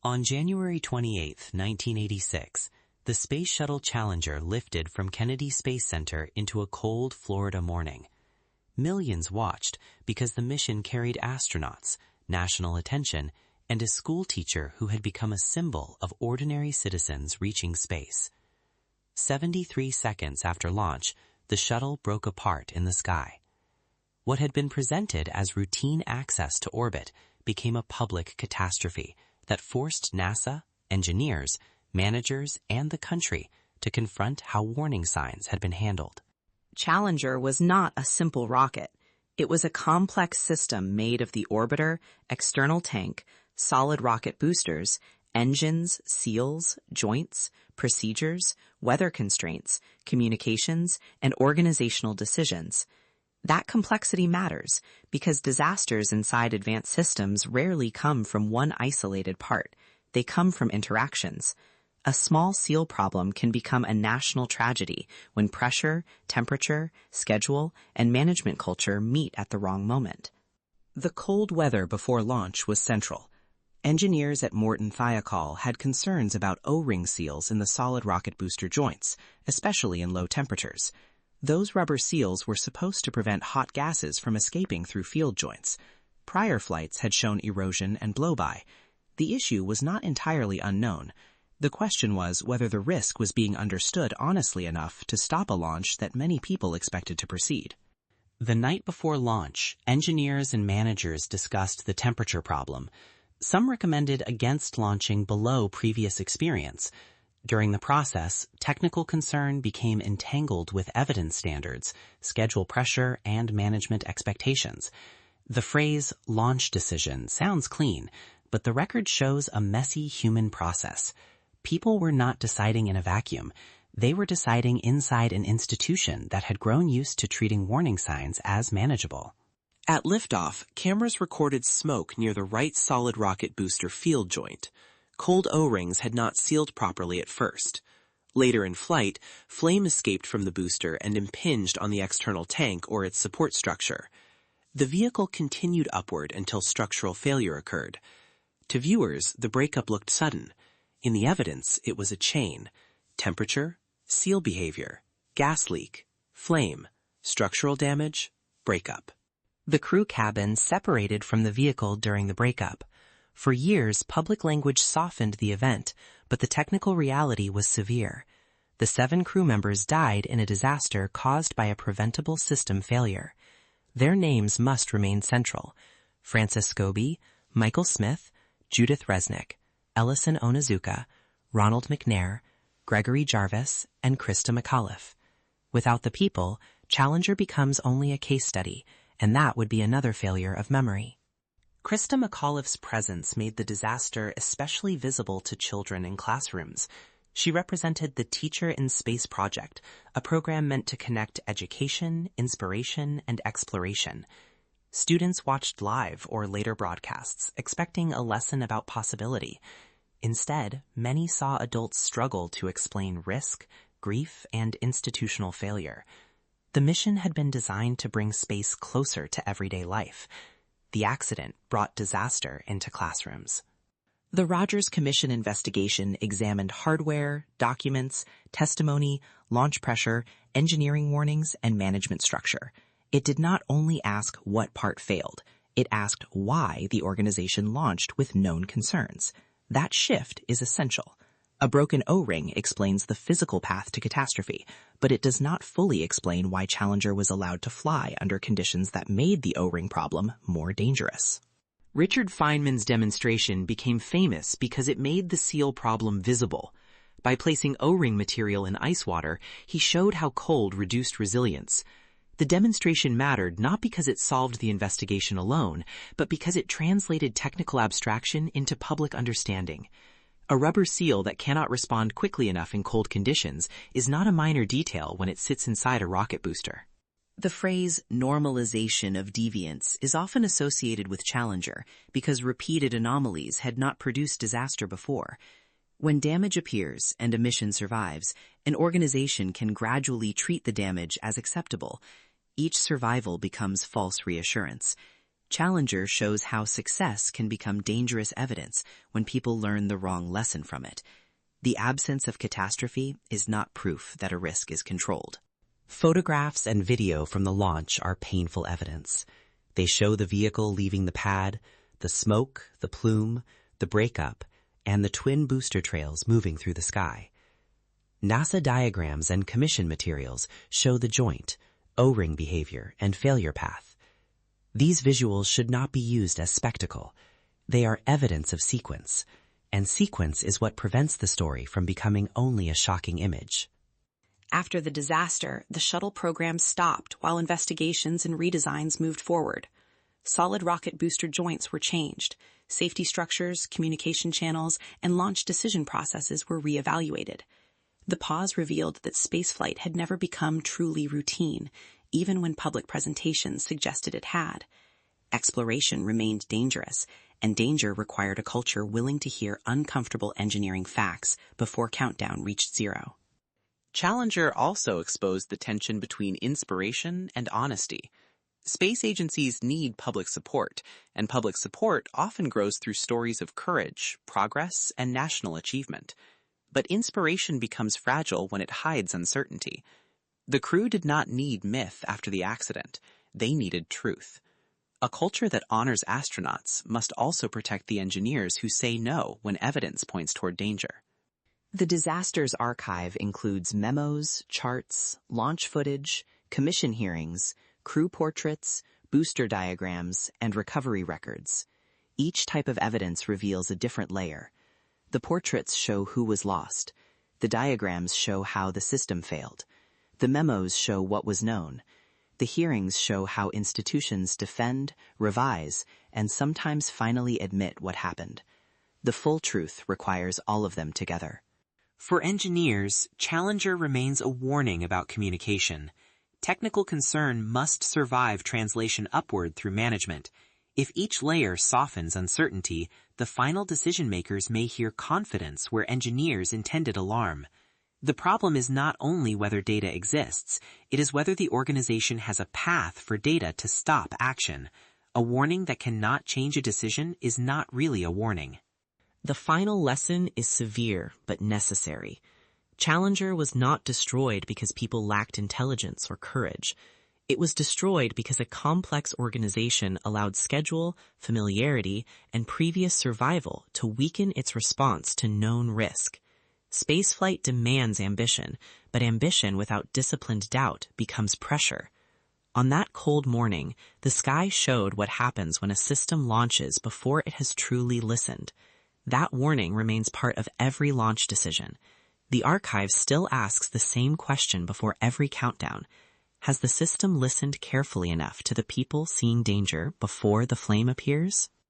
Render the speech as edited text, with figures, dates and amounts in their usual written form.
On January 28, 1986, the Space Shuttle Challenger lifted from Kennedy Space Center into a cold Florida morning. Millions watched because the mission carried astronauts, national attention, and a school teacher who had become a symbol of ordinary citizens reaching space. 73 seconds after launch, the shuttle broke apart in the sky. What had been presented as routine access to orbit became a public catastrophe that forced NASA, engineers, managers, and the country to confront how warning signs had been handled. Challenger was not a simple rocket. It was a complex system made of the orbiter, external tank, solid rocket boosters, engines, seals, joints, procedures, weather constraints, communications, and organizational decisions. That complexity matters because disasters inside advanced systems rarely come from one isolated part. They come from interactions. A small seal problem can become a national tragedy when pressure, temperature, schedule, and management culture meet at the wrong moment. The cold weather before launch was central. Engineers at Morton Thiokol had concerns about O-ring seals in the solid rocket booster joints, especially in low temperatures. Those rubber seals were supposed to prevent hot gases from escaping through field joints. Prior flights had shown erosion and blow-by. The issue was not entirely unknown. The question was whether the risk was being understood honestly enough to stop a launch that many people expected to proceed. The night before launch, engineers and managers discussed the temperature problem. Some recommended against launching below previous experience. During the process, technical concern became entangled with evidence standards, schedule pressure, and management expectations. The phrase launch decision sounds clean, but the record shows a messy human process. People were not deciding in a vacuum. They were deciding inside an institution that had grown used to treating warning signs as manageable. At liftoff, cameras recorded smoke near the right solid rocket booster field joint. Cold O-rings had not sealed properly at first. Later in flight, flame escaped from the booster and impinged on the external tank or its support structure. The vehicle continued upward until structural failure occurred. To viewers, the breakup looked sudden. In the evidence, it was a chain. Temperature, seal behavior, gas leak, flame, structural damage, breakup. The crew cabin separated from the vehicle during the breakup. For years, public language softened the event, but the technical reality was severe. The 7 crew members died in a disaster caused by a preventable system failure. Their names must remain central: Francis Scobie, Michael Smith, Judith Resnick, Ellison Onizuka, Ronald McNair, Gregory Jarvis, and Krista McAuliffe. Without the people, Challenger becomes only a case study, and that would be another failure of memory. Krista McAuliffe's presence made the disaster especially visible to children in classrooms. She represented the Teacher in Space Project, a program meant to connect education, inspiration, and exploration. Students watched live or later broadcasts, expecting a lesson about possibility. Instead, many saw adults struggle to explain risk, grief, and institutional failure. The mission had been designed to bring space closer to everyday life. The accident brought disaster into classrooms. The Rogers Commission investigation examined hardware, documents, testimony, launch pressure, engineering warnings, and management structure. It did not only ask what part failed. It asked why the organization launched with known concerns. That shift is essential. A broken O-ring explains the physical path to catastrophe, but it does not fully explain why Challenger was allowed to fly under conditions that made the O-ring problem more dangerous. Richard Feynman's demonstration became famous because it made the seal problem visible. By placing O-ring material in ice water, he showed how cold reduced resilience. The demonstration mattered not because it solved the investigation alone, but because it translated technical abstraction into public understanding. A rubber seal that cannot respond quickly enough in cold conditions is not a minor detail when it sits inside a rocket booster. The phrase normalization of deviance is often associated with Challenger because repeated anomalies had not produced disaster before. When damage appears and a mission survives, an organization can gradually treat the damage as acceptable. Each survival becomes false reassurance. Challenger shows how success can become dangerous evidence when people learn the wrong lesson from it. The absence of catastrophe is not proof that a risk is controlled. Photographs and video from the launch are painful evidence. They show the vehicle leaving the pad, the smoke, the plume, the breakup, and the twin booster trails moving through the sky. NASA diagrams and commission materials show the joint, O-ring behavior, and failure path. These visuals should not be used as spectacle. They are evidence of sequence, and sequence is what prevents the story from becoming only a shocking image. After the disaster, the shuttle program stopped while investigations and redesigns moved forward. Solid rocket booster joints were changed. Safety structures, communication channels, and launch decision processes were reevaluated. The pause revealed that spaceflight had never become truly routine, even when public presentations suggested it had. Exploration remained dangerous, and danger required a culture willing to hear uncomfortable engineering facts before countdown reached zero. Challenger also exposed the tension between inspiration and honesty. Space agencies need public support, and public support often grows through stories of courage, progress, and national achievement. But inspiration becomes fragile when it hides uncertainty. The crew did not need myth after the accident. They needed truth. A culture that honors astronauts must also protect the engineers who say no when evidence points toward danger. The disaster's archive includes memos, charts, launch footage, commission hearings, crew portraits, booster diagrams, and recovery records. Each type of evidence reveals a different layer. The portraits show who was lost. The diagrams show how the system failed. The memos show what was known. The hearings show how institutions defend, revise, and sometimes finally admit what happened. The full truth requires all of them together. For engineers, Challenger remains a warning about communication. Technical concern must survive translation upward through management. If each layer softens uncertainty, the final decision makers may hear confidence where engineers intended alarm. The problem is not only whether data exists, it is whether the organization has a path for data to stop action. A warning that cannot change a decision is not really a warning. The final lesson is severe but necessary. Challenger was not destroyed because people lacked intelligence or courage. It was destroyed because a complex organization allowed schedule, familiarity, and previous survival to weaken its response to known risk. Spaceflight demands ambition, but ambition without disciplined doubt becomes pressure. On that cold morning, the sky showed what happens when a system launches before it has truly listened. That warning remains part of every launch decision. The archive still asks the same question before every countdown. Has the system listened carefully enough to the people seeing danger before the flame appears?